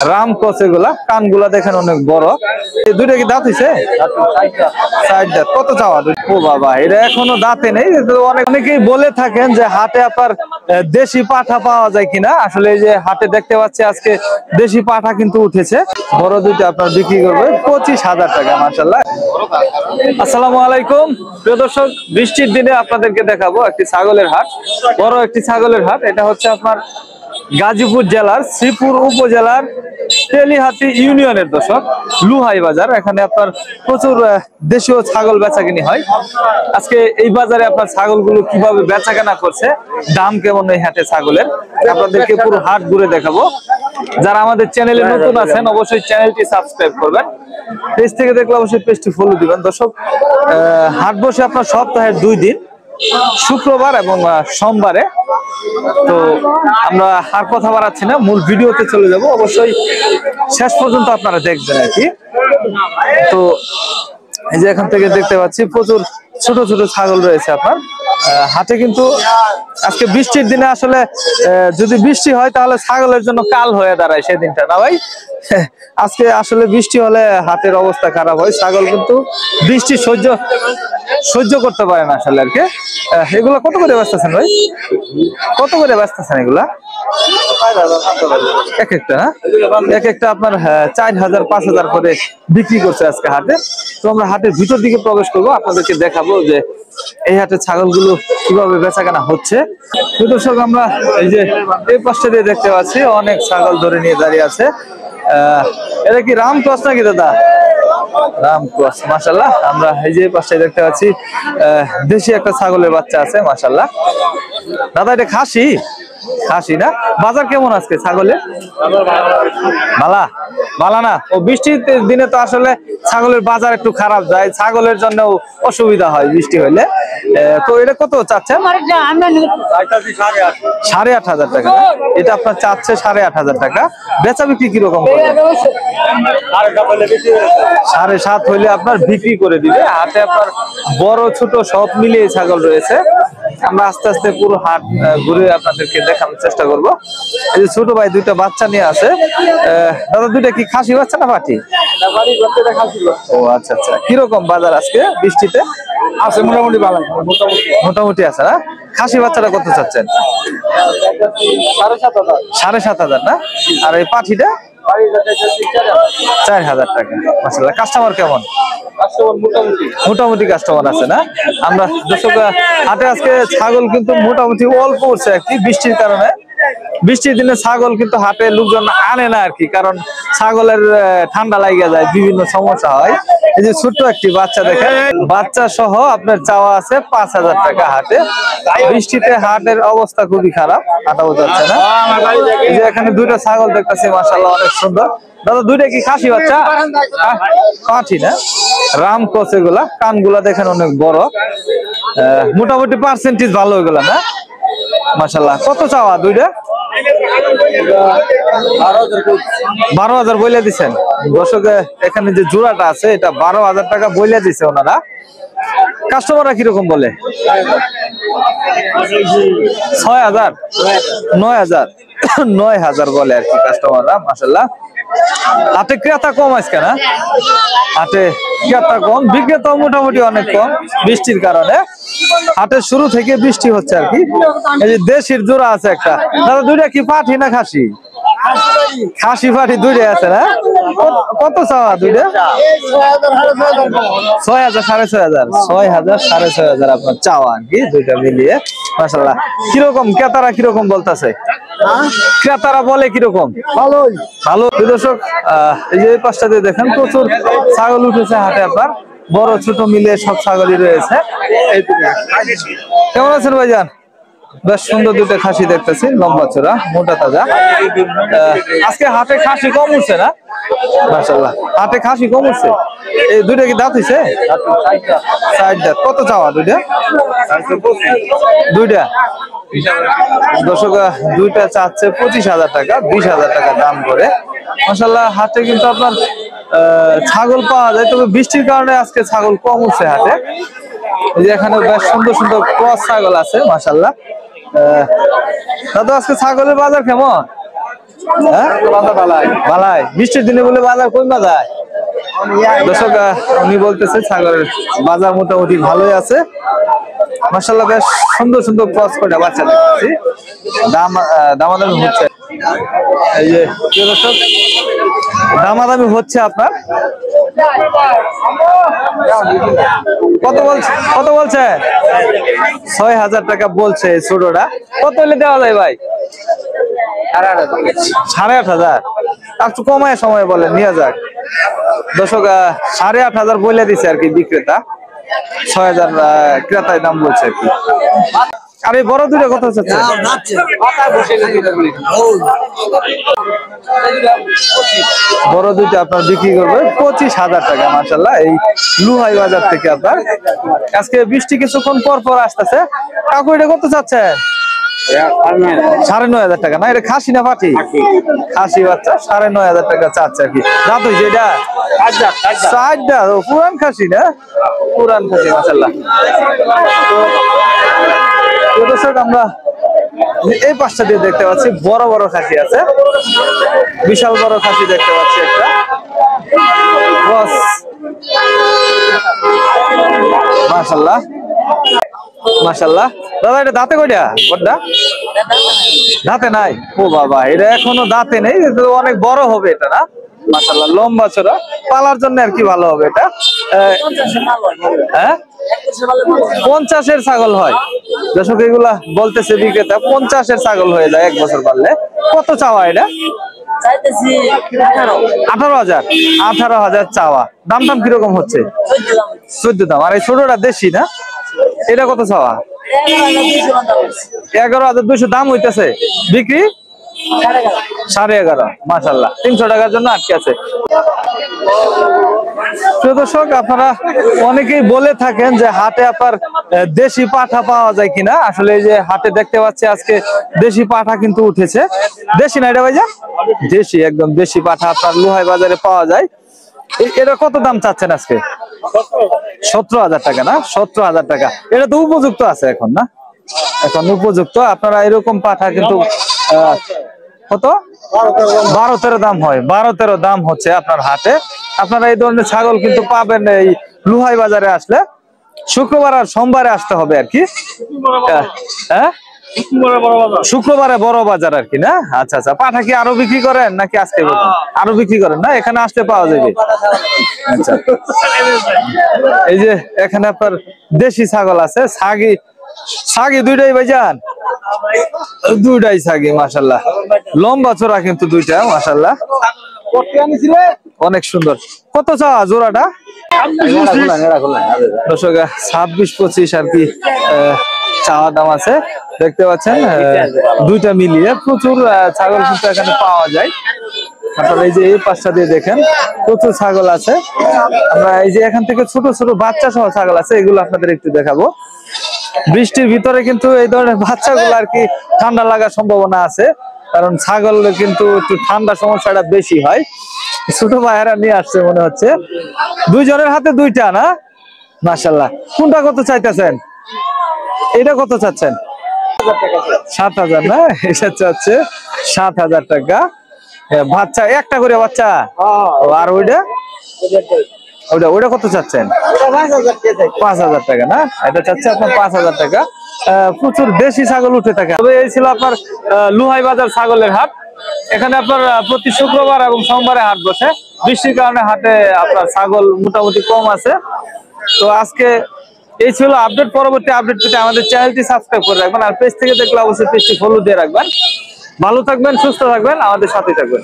Ram cross এগুলা, কানগুলা দেখেন অনেক বড়। এই দুইটা কি দাঁত হইছে? সাইড দাঁত। কত চাওয়া? ও বাবা, এটা এখনো দাঁতে নেই। অনেকেই বলে থাকেন যে হাটে আপনার দেশি পাঠা পাওয়া যায় কিনা। আসলে এই যে হাটে দেখতে পাচ্ছি আজকে দেশি পাঠা কিন্তু উঠেছে। বড় দুইটা আপনার বিক্রি করবে 25,000 টাকা। মাশাআল্লাহ। আসসালামু আলাইকুম প্রিয় দর্শক, বৃষ্টির দিনে আপনাদেরকে দেখাবো একটি ছাগলের হাট, বড় একটি ছাগলের হাট। এটা হচ্ছে আপনার গাজীপুর জেলার শ্রীপুর উপজেলার তেলিহাটি ইউনিয়নের দর্শক লুহাই বাজার। এখানে আপনার প্রচুর দেশীয় ছাগল বেচাকেনি হয়। আজকে এই বাজারে আপনার ছাগলগুলো কিভাবে বেচাকেনা করছে, দাম কেমন এই হাটে ছাগলের, আপনাদেরকে পুরো হাট ঘুরে দেখাবো। যারা আমাদের চ্যানেলে নতুন আছেন অবশ্যই চ্যানেলটি সাবস্ক্রাইব করবেন, পেজ থেকে দেখলে অবশ্যই পেজটি ফলো দিবেন। দর্শক, হাট বসে আপনার সপ্তাহের 2 দিন, শুক্রবার এবং সোমবারে। তো আমরা আর কথা বাড়াচ্ছি না, মূল ভিডিওতে চলে যাব। অবশ্যই শেষ পর্যন্ত আপনারা দেখবেন আর কি। তো এই যে এখান থেকে দেখতে পাচ্ছি প্রচুর ছোট ছোট ছাগল রয়েছে আপনার হাটে। কিন্তু আজকে বৃষ্টির দিনে আসলে যদি বৃষ্টি হয় তাহলে ছাগলের জন্য কাল হয়ে দাঁড়ায় সেদিনটা, না ভাই? আজকে আসলে বৃষ্টি হলে হাটের অবস্থা খারাপ হয়। ছাগল কিন্তু বৃষ্টি সহ্য করতে পারে না আসলে আর কি। এগুলো কত করে বেচতেছেন ভাই? কত করে বেচতেছেন এগুলা? এক একটা না, এক একটা আপনার 4,000 5,000 করে বিক্রি করছে আজকে হাটে। তো আমরা হাটের ভিতর দিকে প্রবেশ করবো, আপনাদেরকে দেখাবো যে এই হাটে ছাগলগুলো কিভাবে বেচাকেনা হচ্ছে। দর্শক, আমরা এই যে এই পাশটা দিয়ে দেখতে পাচ্ছি অনেক ছাগল ধরে নিয়ে দাঁড়িয়ে আছে। এটা কি রাম ক্রস নাকি দাদা? রাম ক্রস, মাশাআল্লাহ। আমরা এই যে পাশটায় দেখতে পাচ্ছি দেশি একটা ছাগলের বাচ্চা আছে, মাশাআল্লাহ। দাদা এটা খাসি? খাসি না? বাজার কেমন আজকে ছাগলের? ভালা ভালা না? ও বৃষ্টির দিনে তো আসলে ছাগলের বাজার একটু খারাপ যায়, ছাগলের জন্য অসুবিধা হয় বৃষ্টি হইলে। তো এটা কত চাচ্ছেন? 8,500 টাকা। এটা আপনার চাচ্ছে 8,500 টাকা। বেচা বিক্রি কিরকম? 7.5 হইলে আপনার বিক্রি করে দিবে। হাটে আপনার বড় ছোট সব মিলিয়ে ছাগল রয়েছে। আমরা আস্তে আস্তে পুরো হাট ঘুরে আপনাদেরকে দেখানোর চেষ্টা করব। এই যে ছোট ভাই দুইটা বাচ্চা নিয়ে আছে। দাদা, দুইটা কি খাসি বাচ্চা না পাটি? ও আচ্ছা আচ্ছা। কিরকম বাজার আজকে বৃষ্টিতে? আছে মোটামুটি ভালো, মোটামুটি আছে না? খাসি বাচ্চাটা কত চাচ্ছেন? 7,500 না? আর এই পাঠিটা 4,000 টাকা। মাশাআল্লাহ। কাস্টমার কেমন? মোটামুটি কাস্টমার আছে না? আমরা দর্শক হাটে আজকে ছাগল কিন্তু মোটামুটি অল্প উঠছে আর কি, বৃষ্টির কারণে। বৃষ্টির দিনে ছাগল কিন্তু হাটে লোকজন আনে না আর কি, কারণ ছাগলের ঠান্ডা লাগে যায়, বিভিন্ন সমস্যা হয়। এই যে ছোট্ট একটি বাচ্চা দেখেন, বাচ্চা সহ আপনার চাওয়া আছে 5,000 টাকা হাটে। বৃষ্টিতে হাটের অবস্থা খুবই খারাপ, হাঁটাও যাচ্ছে না। এই যে এখানে দুইটা ছাগল দেখতেছি, মাশাআল্লাহ অনেক সুন্দর। দাদা, দুইটা কি খাসি বাচ্চা? পাঠি না? রাম ক্রস এগুলা, কানগুলা দেখেন অনেক বড়। মোটামুটি পার্সেন্টেজ ভালো এগুলা না? মাশাআল্লাহ। কত চাওয়া দুইটা? 12,000 বইলে দিচ্ছেন। দর্শক, এখানে যে জোড়াটা আছে এটা 12,000 টাকা বইলে দিচ্ছে ওনারা। কাস্টমাররা কিরকম বলে? 6,000 9,000 9,000 বলে আর কি কাস্টমাররা। মাশাআল্লাহ। হাটে ক্রেতা কম আজকে না? হাটে ক্রেতা কম, বিক্রেতা মোটামুটি অনেক কম বৃষ্টির কারণে। হাটের শুরু থেকে বৃষ্টি হচ্ছে আর কি। এই যে দেশির জোড়া আছে একটা। দাদা, দুইটা কি পাঠি না খাসি? খাসি পাঠি দুইটা আছে না? কত চাওয়া দুইটা? 6,000 6,500 6,000 6,500 আপনার চাওয়া আর কি, দুইটা মিলিয়ে। মাশাআল্লাহ। কিরকম ক্রেতারা কিরকম বলতেছে? ক্রেতারা বলে কিরকম? ভালোই ভালো। দর্শক, এই যে পাঁচটা দিয়ে দেখেন প্রচুর ছাগল উঠেছে হাটে আপনার, বড় ছোট মিলিয়ে সব ছাগলই রয়েছে। কেমন আছেন ভাইজান? বেশ সুন্দর দুটো খাসি দেখতেছি, লম্বা চড়া, মোটা তাজা। আজকে হাটে খাসি কম উঠছে না? মাশাআল্লাহ, হাটে খাসি কম উঠছে। এই দুইটা কি দাঁত হইছে? সাইড দাঁত। কত চাওয়া দুইটা? দুইটা দর্শক, দুইটা চাচ্ছে 25,000 টাকা, 20,000 টাকা দাম করে। মাশাআল্লাহ, হাটে কিন্তু আপনার ছাগল পাওয়া যায়, তবে বৃষ্টির কারণে আজকে ছাগল কম উঠছে হাটে। এই যে এখানে বেশ সুন্দর সুন্দর ক্রস ছাগল আছে, মাশাআল্লাহ। দাদা, আজকে ছাগলের বাজার কেমন? হ্যাঁ ভালাই বৃষ্টির দিনে বলে বাজার কমা যায়। দর্শক উনি বলতেছে ছাগলের বাজার মোটামুটি ভালোই আছে মাশাআল্লাহ। বেশ সুন্দর সুন্দর ক্রস করে বাচ্চা দেখতেছি, দামাদামি হচ্ছে। এই যে প্রিয় দর্শক দামাদামি হচ্ছে আপনার। কত বলছে? 6,000 টাকা বলছে ছোটটা। কত হলে দেওয়া যায় ভাই? 8,500। একটু কমায় সময় বলেন, নিয়ে যাক। দর্শক 8,500 বলে দিছে আর কি বিক্রেতা, 6,000 ক্রেতায় দাম বলছে আর কি। আর এই বড় দুটো কত হচ্ছে? বড় দুইটা আপনার বিক্রি করবে 25,000 টাকা মাশাআল্লাহ, এই লুহাই বাজার থেকে। আপনার আজকে বৃষ্টি কিছুক্ষণ পর পর আসতেছে। কাকু এটা কত চাচ্ছে? 9,500 টাকা। না এটা খাসি না পাঠি? খাসি বাচ্চা, 9,500 টাকা চাচ্ছে আর কি। দাঁত হয়েছে এটা? চারটা। পুরান খাসি না? পুরান খাসি মাশাআল্লাহ। তো দর্শক আমরা এই পাশটা দিয়ে দেখতে পাচ্ছি বড় বড় খাসি আছে, বিশাল বড় খাসি দেখতে পাচ্ছি একটা। বস মাশাআল্লাহ মাশাআল্লাহ। দাদা এটা দাঁতে কয়টা? বড়টা দাঁতে নাই? ও বাবা, এটা এখনো দাঁতে নেই, অনেক বড় হবে এটা না? মাশাআল্লাহ লম্বা চড়া, পালার জন্য আর কি ভালো হবে এটা। হ্যাঁ 50-এর ছাগল হয় দর্শক, এগুলা বলতেছে বিক্রেতা 50-এর ছাগল হয়ে যায় 1 বছর পারলে। কত চাওয়া এটা? 18,000 চাওয়া। দাম দাম কিরকম হচ্ছে? 14 দাম। আর এই ছোটটা দেশি না? এটা কত চাওয়া? 11,200 দাম হইতেছে, বিক্রি 11,500। মাশাআল্লাহ 300 টাকার জন্য আটকে আছে। প্রিয় দর্শক আপনারা অনেকেই বলে থাকেন যে হাটে আপনার দেশি পাঠা পাওয়া যায় কিনা। আসলে এই যে হাটে দেখতে পাচ্ছি আজকে দেশি পাঠা কিন্তু উঠেছে। দেশি না এটা ভাইজান? দেশি, একদম দেশি পাঠা আপনার লুহাই বাজারে পাওয়া যায়। এটা কত দাম চাচ্ছেন আজকে? 17,000 টাকা না? 17,000 টাকা। এটা তো উপযুক্ত আছে এখন না? এখন উপযুক্ত। আপনারা এরকম পাঠা কিন্তু কত 12-13 দাম হয়, 12-13 দাম হচ্ছে আপনার হাটে। আপনারা এই ধরনের ছাগল কিন্তু পাবেন এই লুহাই বাজারে আসলে। শুক্রবার আর সোমবারে আসতে হবে আর কি। হ্যাঁ শুক্রবারে বড় বাজার আর কি না? আচ্ছা আচ্ছা। পাঠা কি আরো বিক্রি করেন নাকি আজকে আরো বিক্রি করেন? না এখানে আসতে পাওয়া যাবে। আচ্ছা এই যে এখানে আপনার দেশি ছাগল আছে, ছাগি দুইটাই ভাইজান? দুইটাই ছাগি মাশাআল্লাহ, লম্বা চোরা কিন্তু দুইটা মাশাআল্লাহ, অনেক সুন্দর। কত চাওয়া জোড়াটা? 26-25 আর কি চাওয়া দাম আছে। দেখতে পাচ্ছেন দুইটা মিলিয়ে প্রচুর ছাগল কিন্তু এখানে পাওয়া যায়। আপনারা এই যে এই পাশটা দিয়ে দেখেন প্রচুর ছাগল আছে। আমরা এই যে এখান থেকে ছোট ছোট বাচ্চা সহ ছাগল আছে, এগুলো আপনাদের একটু দেখাবো। বৃষ্টির ভিতরে কিন্তু এই ধরনের বাচ্চাগুলো আর কি ঠান্ডা লাগার সম্ভাবনা আছে, কারণ ছাগল কিন্তু একটু ঠান্ডা সমস্যাটা বেশি হয়। ছোট ভাইয়েরা নিয়ে আসছে মনে হচ্ছে, দুইজনের হাতে দুইটা না? মাশাআল্লাহ। কোনটা কত চাইতেছেন? এটা কত চাচ্ছেন? 7,000 না? এটা চাচ্ছে 7,000 টাকা। বাচ্চা একটা করে বাচ্চা? আর ওইটা ওইটা কত চাচ্ছেন? 5,000 টাকা না? এটা চাচ্ছে আপনার 5,000 টাকা। প্রচুর দেশি ছাগল উঠে থাকে। তবে এই ছিল আপনার লুহাই বাজার ছাগলের হাট। এখানে আপনার প্রতি শুক্রবার এবং সোমবারে হাট বসে। বৃষ্টির কারণে হাটে আপনার ছাগল মোটামুটি কম আছে। তো আজকে এই ছিল আপডেট। পরবর্তী আপডেট পেতে আমাদের চ্যানেলটি সাবস্ক্রাইব করে রাখবেন, আর পেজ থেকে দেখলে অবশ্যই পেজটি ফলো দিয়ে রাখবেন। ভালো থাকবেন, সুস্থ থাকবেন, আমাদের সাথে থাকবেন।